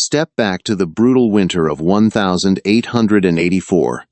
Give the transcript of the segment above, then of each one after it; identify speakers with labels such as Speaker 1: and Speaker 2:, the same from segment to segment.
Speaker 1: Step back to the brutal winter of 1884.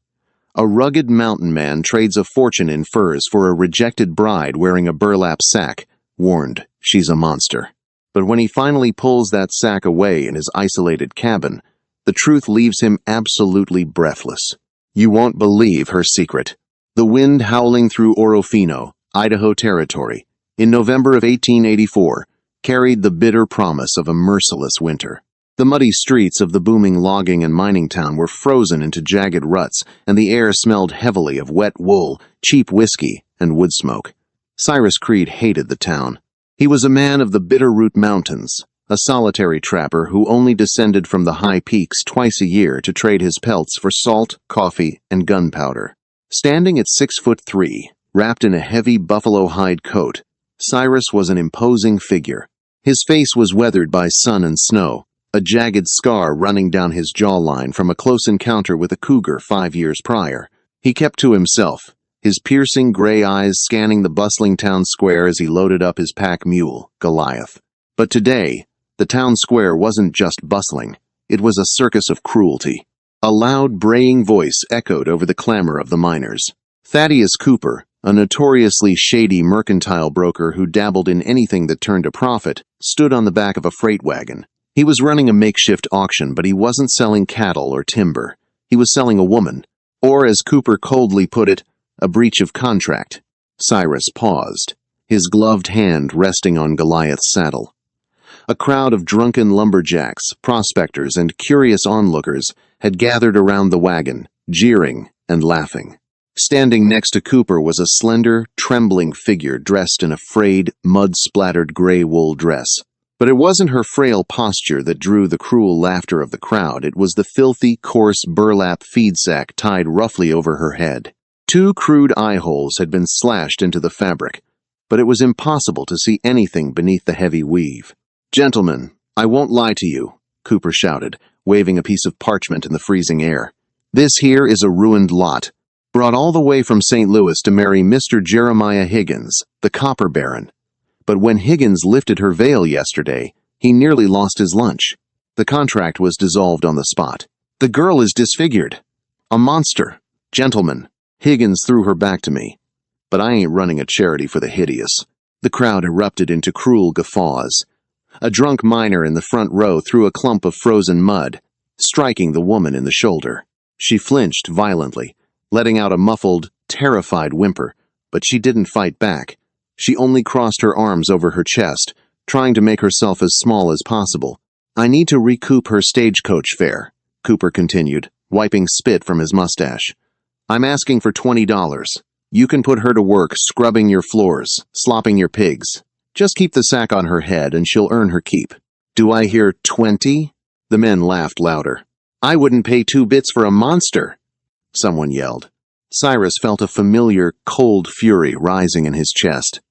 Speaker 1: A rugged mountain man trades a fortune in furs for a rejected bride wearing a burlap sack, warned she's a monster. But when he finally pulls that sack away in his isolated cabin, the truth leaves him absolutely breathless. You won't believe her secret. The wind howling through Orofino, Idaho Territory, in November of 1884, carried the bitter promise of a merciless winter. The muddy streets of the booming logging and mining town were frozen into jagged ruts, and the air smelled heavily of wet wool, cheap whiskey, and wood smoke. Cyrus Creed hated the town. He was a man of the Bitterroot Mountains, a solitary trapper who only descended from the high peaks twice a year to trade his pelts for salt, coffee, and gunpowder. Standing at 6'3", wrapped in a heavy buffalo hide coat, Cyrus was an imposing figure. His face was weathered by sun and snow, a jagged scar running down his jawline from a close encounter with a cougar 5 years prior. He kept to himself, his piercing gray eyes scanning the bustling town square as he loaded up his pack mule, Goliath. But today, the town square wasn't just bustling, it was a circus of cruelty. A loud, braying voice echoed over the clamor of the miners. Thaddeus Cooper, a notoriously shady mercantile broker who dabbled in anything that turned a profit, stood on the back of a freight wagon. He was running a makeshift auction, but he wasn't selling cattle or timber. He was selling a woman, or as Cooper coldly put it, a breach of contract. Cyrus paused, his gloved hand resting on Goliath's saddle. A crowd of drunken lumberjacks, prospectors, and curious onlookers had gathered around the wagon, jeering and laughing. Standing next to Cooper was a slender, trembling figure dressed in a frayed, mud-splattered gray wool dress. But it wasn't her frail posture that drew the cruel laughter of the crowd. It was the filthy, coarse burlap feed sack tied roughly over her head. 2 crude eye holes had been slashed into the fabric, but it was impossible to see anything beneath the heavy weave. "Gentlemen, I won't lie to you," Cooper shouted, waving a piece of parchment in the freezing air. "This here is a ruined lot, brought all the way from St. Louis to marry Mr. Jeremiah Higgins, the copper baron. But when Higgins lifted her veil yesterday, he nearly lost his lunch. The contract was dissolved on the spot. The girl is disfigured. A monster. Gentlemen." Higgins threw her back to me. "But I ain't running a charity for the hideous." The crowd erupted into cruel guffaws. A drunk miner in the front row threw a clump of frozen mud, striking the woman in the shoulder. She flinched violently, letting out a muffled, terrified whimper, but she didn't fight back. She only crossed her arms over her chest, trying to make herself as small as possible. "I need to recoup her stagecoach fare," Cooper continued, wiping spit from his mustache. "I'm asking for $20. You can put her to work scrubbing your floors, slopping your pigs. Just keep the sack on her head and she'll earn her keep." "Do I hear 20? The men laughed louder. "I wouldn't pay 2 bits for a monster," someone yelled. Cyrus felt a familiar, cold fury rising in his chest.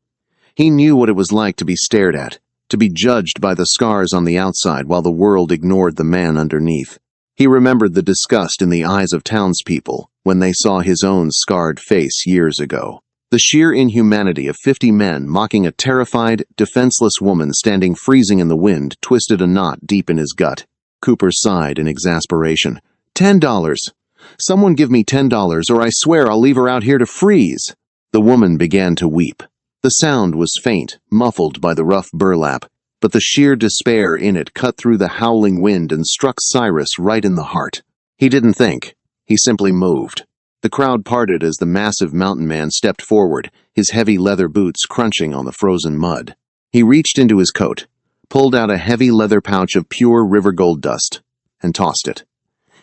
Speaker 1: He knew what it was like to be stared at, to be judged by the scars on the outside while the world ignored the man underneath. He remembered the disgust in the eyes of townspeople when they saw his own scarred face years ago. The sheer inhumanity of 50 men mocking a terrified, defenseless woman standing freezing in the wind twisted a knot deep in his gut. Cooper sighed in exasperation. $10. Someone give me $10 or I swear I'll leave her out here to freeze." The woman began to weep. The sound was faint, muffled by the rough burlap, but the sheer despair in it cut through the howling wind and struck Cyrus right in the heart. He didn't think. He simply moved. The crowd parted as the massive mountain man stepped forward, his heavy leather boots crunching on the frozen mud. He reached into his coat, pulled out a heavy leather pouch of pure river gold dust, and tossed it.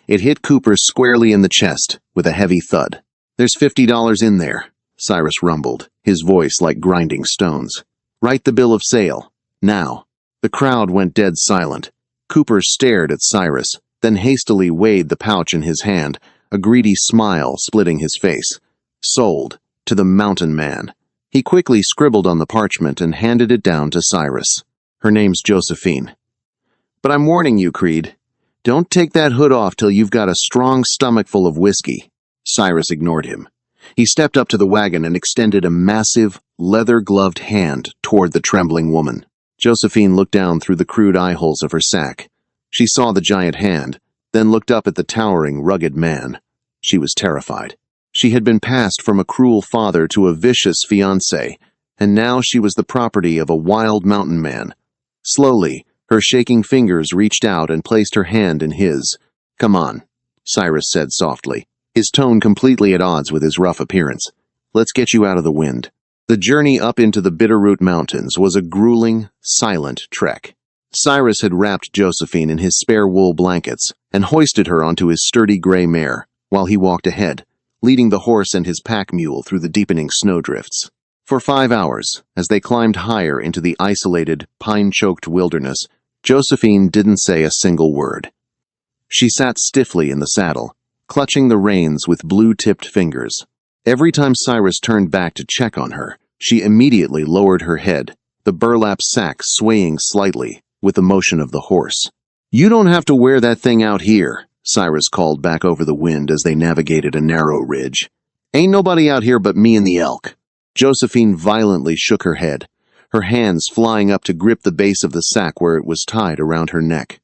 Speaker 1: It hit Cooper squarely in the chest with a heavy thud. "There's $50 in there," Cyrus rumbled, his voice like grinding stones. "Write the bill of sale. Now." The crowd went dead silent. Cooper stared at Cyrus, then hastily weighed the pouch in his hand, a greedy smile splitting his face. "Sold. To the mountain man." He quickly scribbled on the parchment and handed it down to Cyrus. "Her name's Josephine. But I'm warning you, Creed. Don't take that hood off till you've got a strong stomach full of whiskey." Cyrus ignored him. He stepped up to the wagon and extended a massive, leather-gloved hand toward the trembling woman. Josephine looked down through the crude eye holes of her sack. She saw the giant hand, then looked up at the towering, rugged man. She was terrified. She had been passed from a cruel father to a vicious fiancé, and now she was the property of a wild mountain man. Slowly, her shaking fingers reached out and placed her hand in his. "Come on," Cyrus said softly, his tone completely at odds with his rough appearance. "Let's get you out of the wind." The journey up into the Bitterroot Mountains was a grueling, silent trek. Cyrus had wrapped Josephine in his spare wool blankets and hoisted her onto his sturdy gray mare, while he walked ahead, leading the horse and his pack mule through the deepening snowdrifts. For 5 hours, as they climbed higher into the isolated, pine-choked wilderness, Josephine didn't say a single word. She sat stiffly in the saddle, clutching the reins with blue-tipped fingers. Every time Cyrus turned back to check on her, she immediately lowered her head, the burlap sack swaying slightly with the motion of the horse. "You don't have to wear that thing out here," Cyrus called back over the wind as they navigated a narrow ridge. "Ain't nobody out here but me and the elk." Josephine violently shook her head, her hands flying up to grip the base of the sack where it was tied around her neck.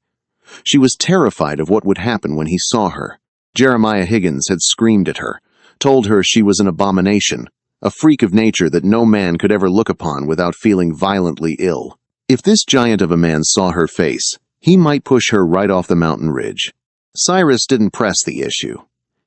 Speaker 1: She was terrified of what would happen when he saw her. Jeremiah Higgins had screamed at her, told her she was an abomination, a freak of nature that no man could ever look upon without feeling violently ill. If this giant of a man saw her face, he might push her right off the mountain ridge. Cyrus didn't press the issue.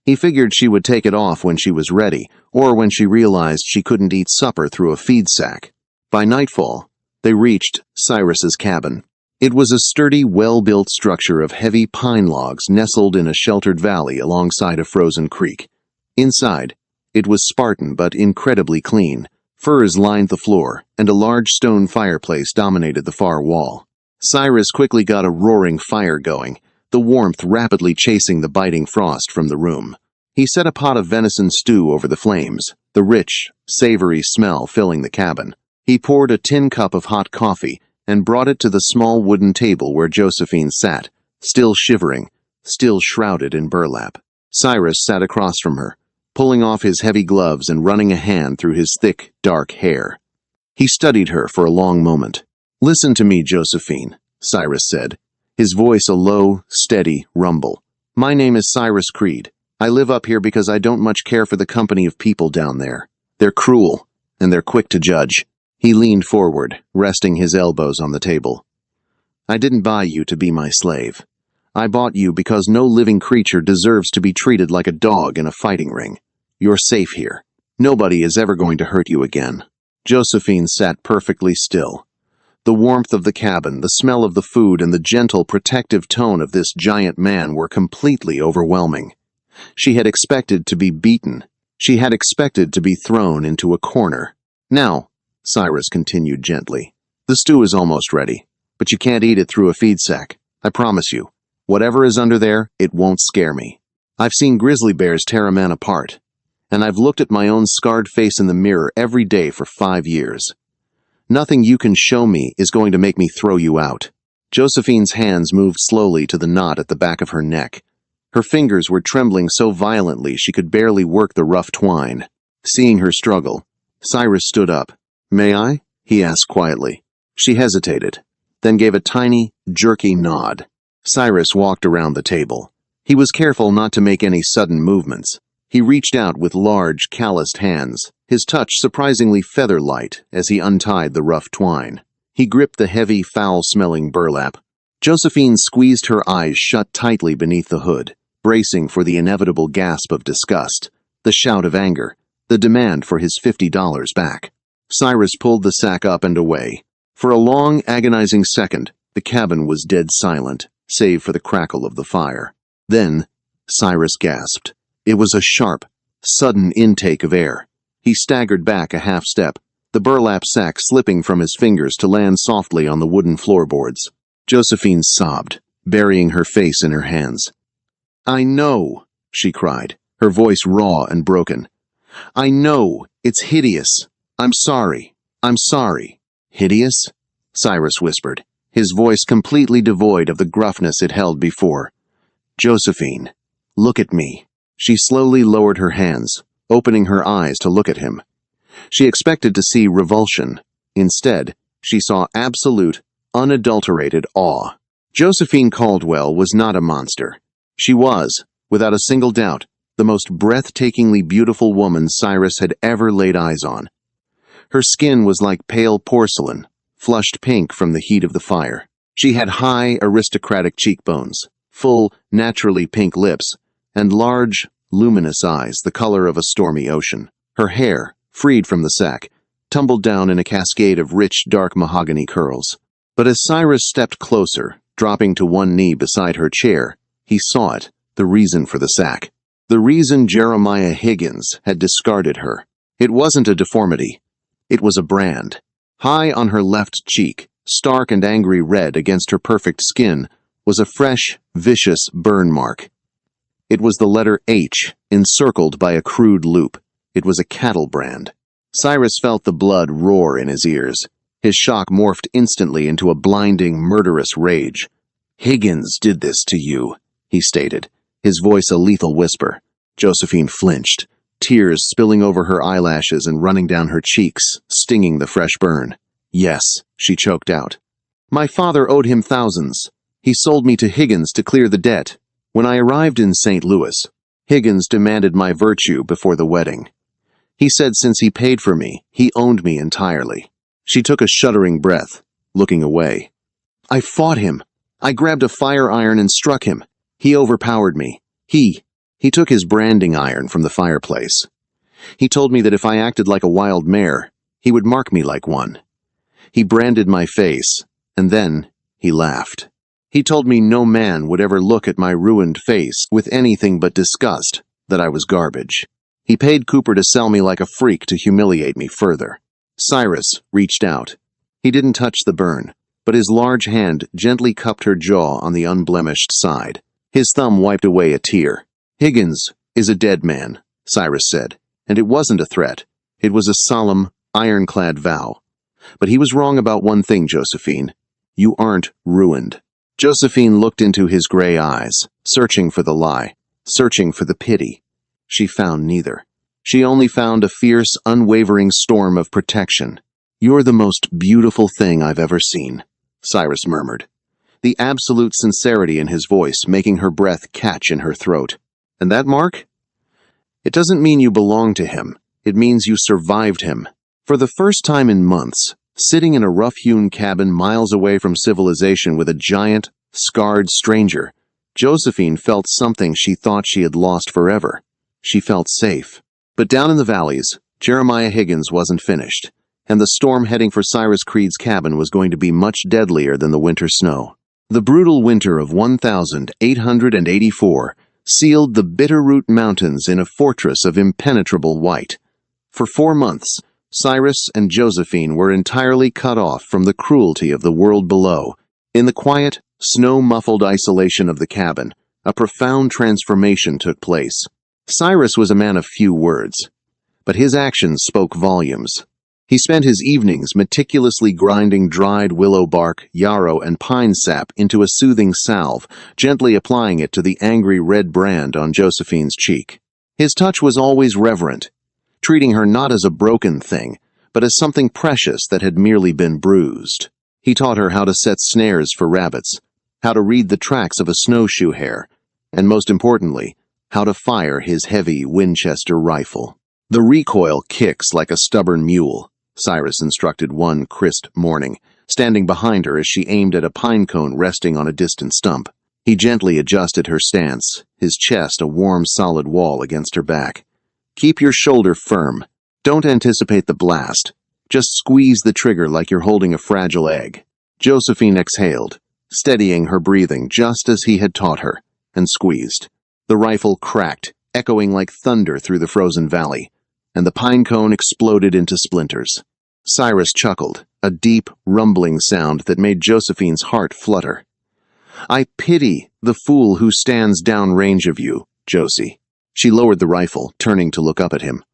Speaker 1: He figured she would take it off when she was ready, or when she realized she couldn't eat supper through a feed sack. By nightfall, they reached Cyrus's cabin. It was a sturdy, well-built structure of heavy pine logs nestled in a sheltered valley alongside a frozen creek. Inside, it was Spartan but incredibly clean. Furs lined the floor, and a large stone fireplace dominated the far wall. Cyrus quickly got a roaring fire going, the warmth rapidly chasing the biting frost from the room. He set a pot of venison stew over the flames, the rich, savory smell filling the cabin. He poured a tin cup of hot coffee and brought it to the small wooden table where Josephine sat, still shivering, still shrouded in burlap. Cyrus sat across from her, pulling off his heavy gloves and running a hand through his thick, dark hair. He studied her for a long moment. "Listen to me, Josephine," Cyrus said, his voice a low, steady rumble. "My name is Cyrus Creed. I live up here because I don't much care for the company of people down there. They're cruel, and they're quick to judge." He leaned forward, resting his elbows on the table. "I didn't buy you to be my slave. I bought you because no living creature deserves to be treated like a dog in a fighting ring. You're safe here. Nobody is ever going to hurt you again." Josephine sat perfectly still. The warmth of the cabin, the smell of the food, and the gentle, protective tone of this giant man were completely overwhelming. She had expected to be beaten. She had expected to be thrown into a corner. "Now," Cyrus continued gently, "the stew is almost ready, but you can't eat it through a feed sack. I promise you. Whatever is under there, it won't scare me. I've seen grizzly bears tear a man apart, and I've looked at my own scarred face in the mirror every day for 5 years. Nothing you can show me is going to make me throw you out." Josephine's hands moved slowly to the knot at the back of her neck. Her fingers were trembling so violently she could barely work the rough twine. Seeing her struggle, Cyrus stood up. "May I?" he asked quietly. She hesitated, then gave a tiny, jerky nod. Cyrus walked around the table. He was careful not to make any sudden movements. He reached out with large, calloused hands, his touch surprisingly feather-light as he untied the rough twine. He gripped the heavy, foul-smelling burlap. Josephine squeezed her eyes shut tightly beneath the hood, bracing for the inevitable gasp of disgust, the shout of anger, the demand for his $50 back. Cyrus pulled the sack up and away. For a long, agonizing second, the cabin was dead silent, save for the crackle of the fire. Then, Cyrus gasped. It was a sharp, sudden intake of air. He staggered back a half step, the burlap sack slipping from his fingers to land softly on the wooden floorboards. Josephine sobbed, burying her face in her hands. "I know," she cried, her voice raw and broken. "I know, it's hideous. I'm sorry. I'm sorry." "Hideous?" Cyrus whispered, his voice completely devoid of the gruffness it held before. "Josephine, look at me." She slowly lowered her hands, opening her eyes to look at him. She expected to see revulsion. Instead, she saw absolute, unadulterated awe. Josephine Caldwell was not a monster. She was, without a single doubt, the most breathtakingly beautiful woman Cyrus had ever laid eyes on. Her skin was like pale porcelain, flushed pink from the heat of the fire. She had high, aristocratic cheekbones, full, naturally pink lips, and large, luminous eyes the color of a stormy ocean. Her hair, freed from the sack, tumbled down in a cascade of rich, dark mahogany curls. But as Cyrus stepped closer, dropping to one knee beside her chair, he saw it, the reason for the sack. The reason Jeremiah Higgins had discarded her. It wasn't a deformity. It was a brand. High on her left cheek, stark and angry red against her perfect skin, was a fresh, vicious burn mark. It was the letter H, encircled by a crude loop. It was a cattle brand. Cyrus felt the blood roar in his ears. His shock morphed instantly into a blinding, murderous rage. "Higgins did this to you," he stated, his voice a lethal whisper. Josephine flinched, tears spilling over her eyelashes and running down her cheeks, stinging the fresh burn. "Yes," she choked out. "My father owed him thousands. He sold me to Higgins to clear the debt. When I arrived in St. Louis, Higgins demanded my virtue before the wedding. He said since he paid for me, he owned me entirely." She took a shuddering breath, looking away. "I fought him. I grabbed a fire iron and struck him. He overpowered me. He took his branding iron from the fireplace. He told me that if I acted like a wild mare, he would mark me like one. He branded my face, and then he laughed. He told me no man would ever look at my ruined face with anything but disgust, that I was garbage. He paid Cooper to sell me like a freak to humiliate me further." Cyrus reached out. He didn't touch the burn, but his large hand gently cupped her jaw on the unblemished side. His thumb wiped away a tear. "Higgins is a dead man," Cyrus said, and it wasn't a threat. It was a solemn, ironclad vow. "But he was wrong about one thing, Josephine. You aren't ruined." Josephine looked into his gray eyes, searching for the lie, searching for the pity. She found neither. She only found a fierce, unwavering storm of protection. "You're the most beautiful thing I've ever seen," Cyrus murmured, the absolute sincerity in his voice making her breath catch in her throat. "And that, Mark? It doesn't mean you belong to him. It means you survived him." For the first time in months, sitting in a rough-hewn cabin miles away from civilization with a giant, scarred stranger, Josephine felt something she thought she had lost forever. She felt safe. But down in the valleys, Jeremiah Higgins wasn't finished, and the storm heading for Cyrus Creed's cabin was going to be much deadlier than the winter snow. The brutal winter of 1884 sealed the Bitterroot Mountains in a fortress of impenetrable white. For 4 months, Cyrus and Josephine were entirely cut off from the cruelty of the world below. In the quiet, snow-muffled isolation of the cabin, a profound transformation took place. Cyrus was a man of few words, but his actions spoke volumes. He spent his evenings meticulously grinding dried willow bark, yarrow, and pine sap into a soothing salve, gently applying it to the angry red brand on Josephine's cheek. His touch was always reverent, treating her not as a broken thing, but as something precious that had merely been bruised. He taught her how to set snares for rabbits, how to read the tracks of a snowshoe hare, and most importantly, how to fire his heavy Winchester rifle. "The recoil kicks like a stubborn mule," Cyrus instructed one crisp morning, standing behind her as she aimed at a pine cone resting on a distant stump. He gently adjusted her stance, his chest a warm, solid wall against her back. "Keep your shoulder firm. Don't anticipate the blast. Just squeeze the trigger like you're holding a fragile egg." Josephine exhaled, steadying her breathing just as he had taught her, and squeezed. The rifle cracked, echoing like thunder through the frozen valley, and the pine cone exploded into splinters. Cyrus chuckled, a deep, rumbling sound that made Josephine's heart flutter. "I pity the fool who stands downrange of you, Josie." She lowered the rifle, turning to look up at him.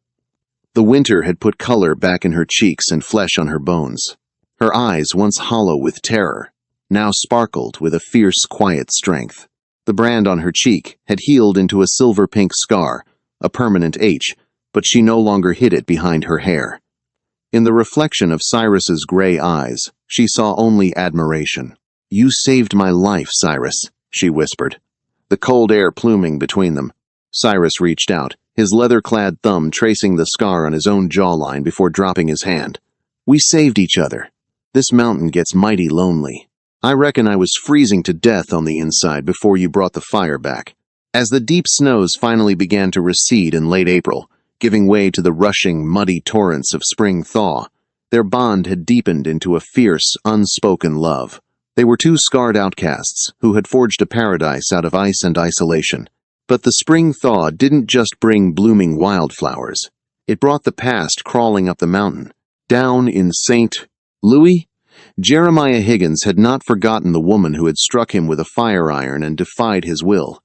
Speaker 1: The winter had put color back in her cheeks and flesh on her bones. Her eyes, once hollow with terror, now sparkled with a fierce, quiet strength. The brand on her cheek had healed into a silver-pink scar, a permanent H, but she no longer hid it behind her hair. In the reflection of Cyrus's gray eyes, she saw only admiration. "You saved my life, Cyrus," she whispered, the cold air pluming between them. Cyrus reached out, his leather-clad thumb tracing the scar on his own jawline before dropping his hand. "We saved each other. This mountain gets mighty lonely. I reckon I was freezing to death on the inside before you brought the fire back." As the deep snows finally began to recede in late April, giving way to the rushing, muddy torrents of spring thaw, their bond had deepened into a fierce, unspoken love. They were two scarred outcasts who had forged a paradise out of ice and isolation. But the spring thaw didn't just bring blooming wildflowers. It brought the past crawling up the mountain. Down in St. Louis, Jeremiah Higgins had not forgotten the woman who had struck him with a fire iron and defied his will.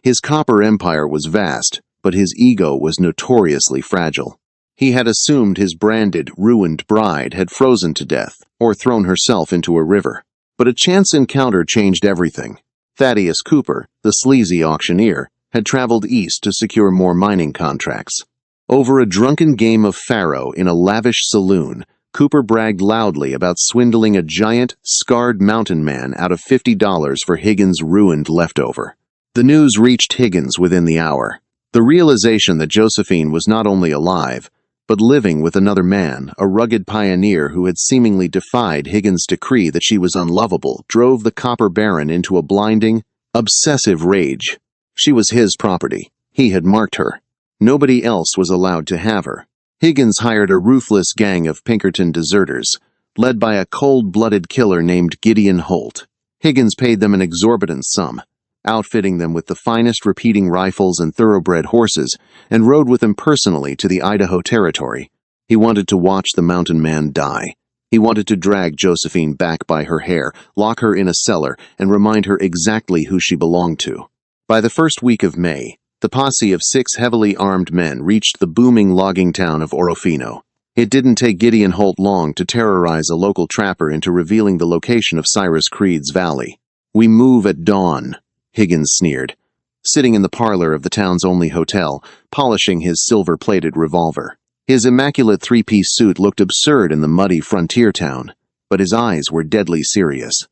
Speaker 1: His copper empire was vast, but his ego was notoriously fragile. He had assumed his branded, ruined bride had frozen to death or thrown herself into a river. But a chance encounter changed everything. Thaddeus Cooper, the sleazy auctioneer, had traveled east to secure more mining contracts. Over a drunken game of faro in a lavish saloon, Cooper bragged loudly about swindling a giant, scarred mountain man out of $50 for Higgins' ruined leftover. The news reached Higgins within the hour. The realization that Josephine was not only alive, but living with another man, a rugged pioneer who had seemingly defied Higgins' decree that she was unlovable, drove the copper baron into a blinding, obsessive rage. She was his property. He had marked her. Nobody else was allowed to have her. Higgins hired a ruthless gang of Pinkerton deserters, led by a cold-blooded killer named Gideon Holt. Higgins paid them an exorbitant sum, outfitting them with the finest repeating rifles and thoroughbred horses, and rode with them personally to the Idaho Territory. He wanted to watch the mountain man die. He wanted to drag Josephine back by her hair, lock her in a cellar, and remind her exactly who she belonged to. By the first week of May, the posse of 6 heavily armed men reached the booming logging town of Orofino. It didn't take Gideon Holt long to terrorize a local trapper into revealing the location of Cyrus Creed's valley. "We move at dawn," Higgins sneered, sitting in the parlor of the town's only hotel, polishing his silver-plated revolver. His immaculate 3-piece suit looked absurd in the muddy frontier town, but his eyes were deadly serious.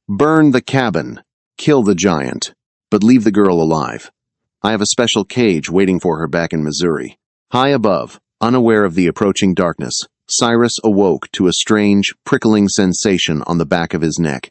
Speaker 1: "Burn the cabin, kill the giant, but leave the girl alive. I have a special cage waiting for her back in Missouri." High above, unaware of the approaching darkness, Cyrus awoke to a strange, prickling sensation on the back of his neck.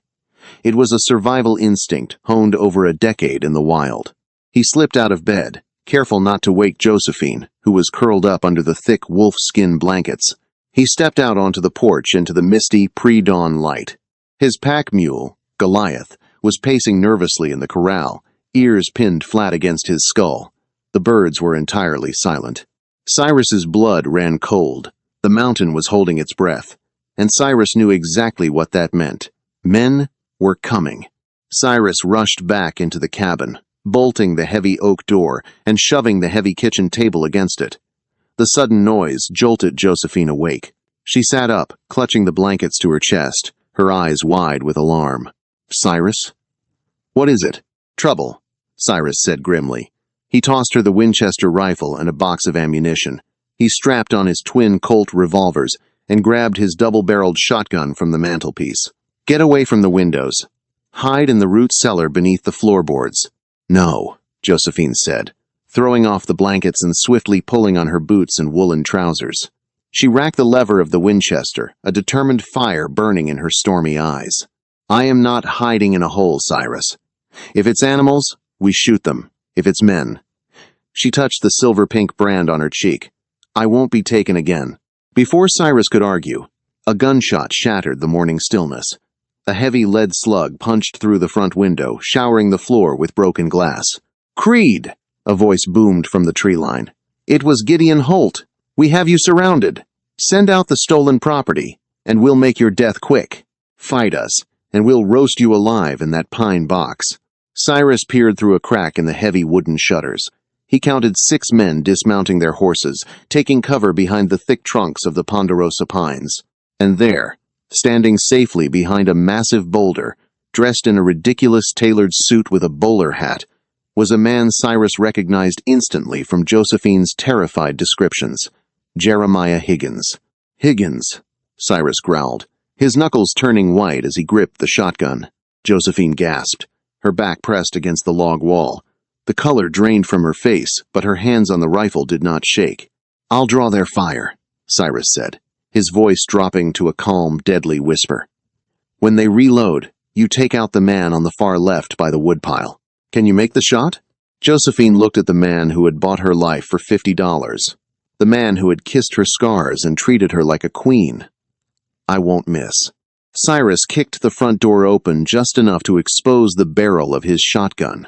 Speaker 1: It was a survival instinct honed over a decade in the wild. He slipped out of bed, careful not to wake Josephine, who was curled up under the thick wolf-skin blankets. He stepped out onto the porch into the misty, pre-dawn light. His pack mule, Goliath, was pacing nervously in the corral, ears pinned flat against his skull. The birds were entirely silent. Cyrus's blood ran cold. The mountain was holding its breath, and Cyrus knew exactly what that meant. Men were coming. Cyrus rushed back into the cabin, bolting the heavy oak door and shoving the heavy kitchen table against it. The sudden noise jolted Josephine awake. She sat up, clutching the blankets to her chest, her eyes wide with alarm. "Cyrus? What is it?" "Trouble," Cyrus said grimly. He tossed her the Winchester rifle and a box of ammunition. He strapped on his twin Colt revolvers and grabbed his double-barreled shotgun from the mantelpiece. "Get away from the windows. Hide in the root cellar beneath the floorboards." "No," Josephine said, throwing off the blankets and swiftly pulling on her boots and woolen trousers. She racked the lever of the Winchester, a determined fire burning in her stormy eyes. "I am not hiding in a hole, Cyrus. If it's animals, we shoot them. If it's men." She touched the silver-pink brand on her cheek. "I won't be taken again." Before Cyrus could argue, a gunshot shattered the morning stillness. A heavy lead slug punched through the front window, showering the floor with broken glass. "Creed!" a voice boomed from the tree line. "It was Gideon Holt. We have you surrounded. Send out the stolen property, and we'll make your death quick. Fight us, and we'll roast you alive in that pine box." Cyrus peered through a crack in the heavy wooden shutters. He counted 6 men dismounting their horses, taking cover behind the thick trunks of the ponderosa pines. And there, standing safely behind a massive boulder, dressed in a ridiculous tailored suit with a bowler hat, was a man Cyrus recognized instantly from Josephine's terrified descriptions. Jeremiah Higgins. "Higgins," Cyrus growled, his knuckles turning white as he gripped the shotgun. Josephine gasped, her back pressed against the log wall. The color drained from her face, but her hands on the rifle did not shake. "I'll draw their fire," Cyrus said, his voice dropping to a calm, deadly whisper. "When they reload, you take out the man on the far left by the woodpile. Can you make the shot?" Josephine looked at the man who had bought her life for $50, the man who had kissed her scars and treated her like a queen. "I won't miss." Cyrus kicked the front door open just enough to expose the barrel of his shotgun.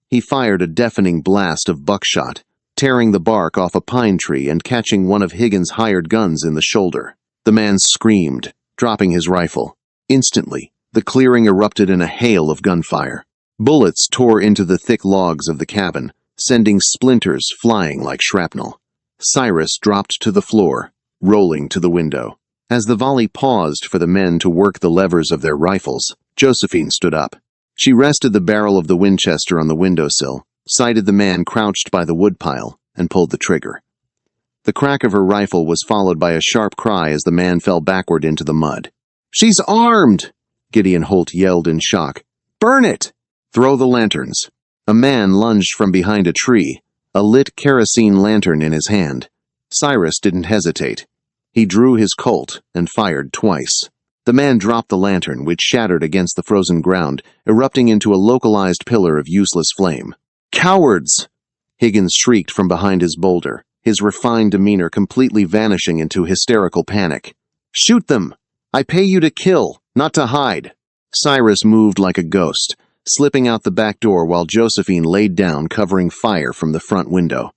Speaker 1: He fired a deafening blast of buckshot, tearing the bark off a pine tree and catching one of Higgins' hired guns in the shoulder. The man screamed, dropping his rifle. Instantly, the clearing erupted in a hail of gunfire. Bullets tore into the thick logs of the cabin, sending splinters flying like shrapnel. Cyrus dropped to the floor, rolling to the window. As the volley paused for the men to work the levers of their rifles, Josephine stood up. She rested the barrel of the Winchester on the windowsill, sighted the man crouched by the woodpile, and pulled the trigger. The crack of her rifle was followed by a sharp cry as the man fell backward into the mud. "She's armed!" Gideon Holt yelled in shock. "Burn it!" "Throw the lanterns." A man lunged from behind a tree, a lit kerosene lantern in his hand. Cyrus didn't hesitate. He drew his Colt and fired twice. The man dropped the lantern, which shattered against the frozen ground, erupting into a localized pillar of useless flame. "Cowards!" Higgins shrieked from behind his boulder, his refined demeanor completely vanishing into hysterical panic. "Shoot them! I pay you to kill, not to hide." Cyrus moved like a ghost, slipping out the back door while Josephine laid down, covering fire from the front window.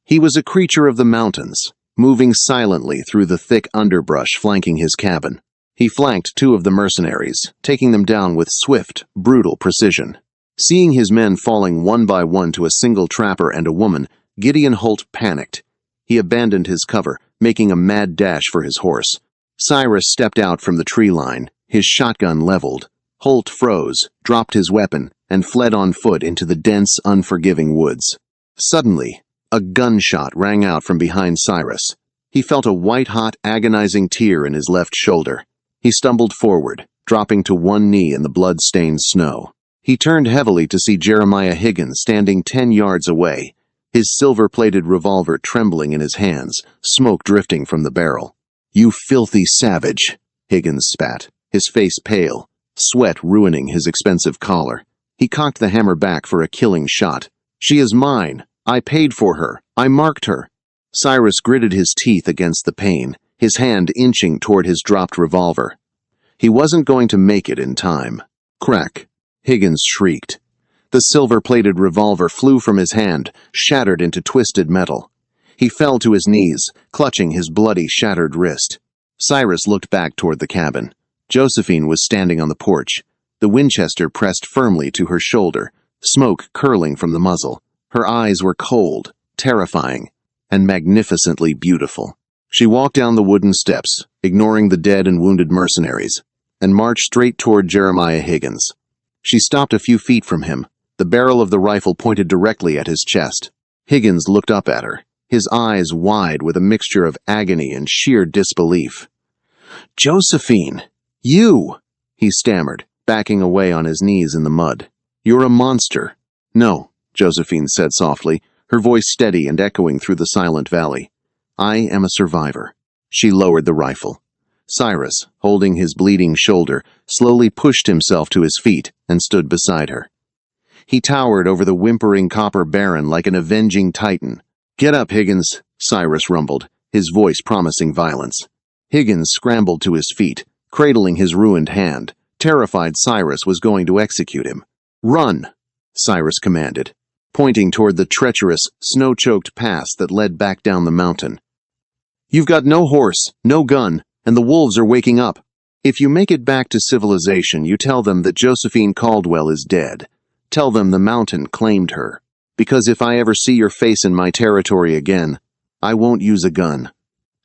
Speaker 1: He was a creature of the mountains, moving silently through the thick underbrush flanking his cabin. He flanked two of the mercenaries, taking them down with swift, brutal precision. Seeing his men falling one by one to a single trapper and a woman, Gideon Holt panicked. He abandoned his cover, making a mad dash for his horse. Cyrus stepped out from the tree line, his shotgun leveled. Holt froze, dropped his weapon, and fled on foot into the dense, unforgiving woods. Suddenly, a gunshot rang out from behind Cyrus. He felt a white-hot, agonizing tear in his left shoulder. He stumbled forward, dropping to one knee in the blood-stained snow. He turned heavily to see Jeremiah Higgins standing 10 yards away, his silver-plated revolver trembling in his hands, smoke drifting from the barrel. "You filthy savage," Higgins spat, his face pale, sweat ruining his expensive collar. He cocked the hammer back for a killing shot. "She is mine. I paid for her. I marked her." Cyrus gritted his teeth against the pain, his hand inching toward his dropped revolver. He wasn't going to make it in time. Crack! Higgins shrieked. The silver-plated revolver flew from his hand, shattered into twisted metal. He fell to his knees, clutching his bloody, shattered wrist. Cyrus looked back toward the cabin. Josephine was standing on the porch, the Winchester pressed firmly to her shoulder, smoke curling from the muzzle. Her eyes were cold, terrifying, and magnificently beautiful. She walked down the wooden steps, ignoring the dead and wounded mercenaries, and marched straight toward Jeremiah Higgins. She stopped a few feet from him, the barrel of the rifle pointed directly at his chest. Higgins looked up at her, his eyes wide with a mixture of agony and sheer disbelief. "Josephine! You!" he stammered, backing away on his knees in the mud. "You're a monster." "No," Josephine said softly, her voice steady and echoing through the silent valley. "I am a survivor." She lowered the rifle. Cyrus, holding his bleeding shoulder, slowly pushed himself to his feet and stood beside her. He towered over the whimpering copper baron like an avenging titan. "Get up, Higgins," Cyrus rumbled, his voice promising violence. Higgins scrambled to his feet, cradling his ruined hand, terrified Cyrus was going to execute him. "Run," Cyrus commanded, pointing toward the treacherous, snow-choked pass that led back down the mountain. "You've got no horse, no gun, and the wolves are waking up. If you make it back to civilization, you tell them that Josephine Caldwell is dead. Tell them the mountain claimed her. Because if I ever see your face in my territory again, I won't use a gun.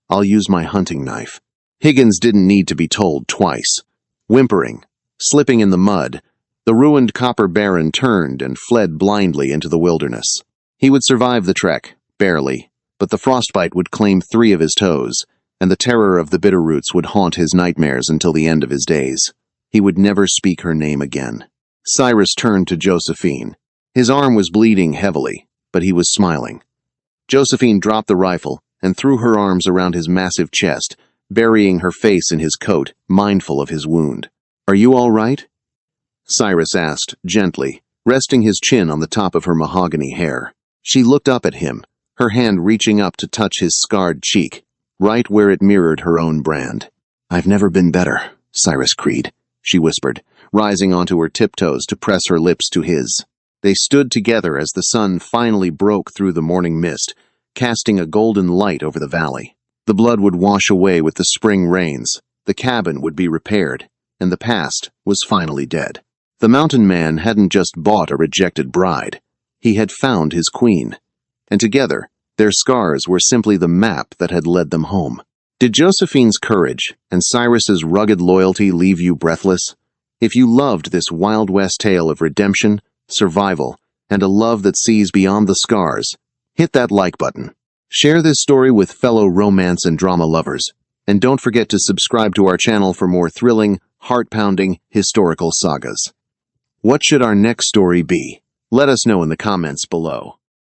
Speaker 1: I'll use my hunting knife." Higgins didn't need to be told twice. Whimpering, slipping in the mud, the ruined copper baron turned and fled blindly into the wilderness. He would survive the trek, barely, but the frostbite would claim 3 of his toes, and the terror of the Bitterroots would haunt his nightmares until the end of his days. He would never speak her name again. Cyrus turned to Josephine. His arm was bleeding heavily, but he was smiling. Josephine dropped the rifle and threw her arms around his massive chest, burying her face in his coat, mindful of his wound. "Are you all right?" Cyrus asked, gently, resting his chin on the top of her mahogany hair. She looked up at him, her hand reaching up to touch his scarred cheek, right where it mirrored her own brand. "I've never been better, Cyrus Creed," she whispered, rising onto her tiptoes to press her lips to his. They stood together as the sun finally broke through the morning mist, casting a golden light over the valley. The blood would wash away with the spring rains, the cabin would be repaired, and the past was finally dead. The mountain man hadn't just bought a rejected bride, he had found his queen. And together, their scars were simply the map that had led them home. Did Josephine's courage and Cyrus's rugged loyalty leave you breathless? If you loved this Wild West tale of redemption, survival, and a love that sees beyond the scars, hit that like button. Share this story with fellow romance and drama lovers, and don't forget to subscribe to our channel for more thrilling, heart-pounding, historical sagas. What should our next story be? Let us know in the comments below.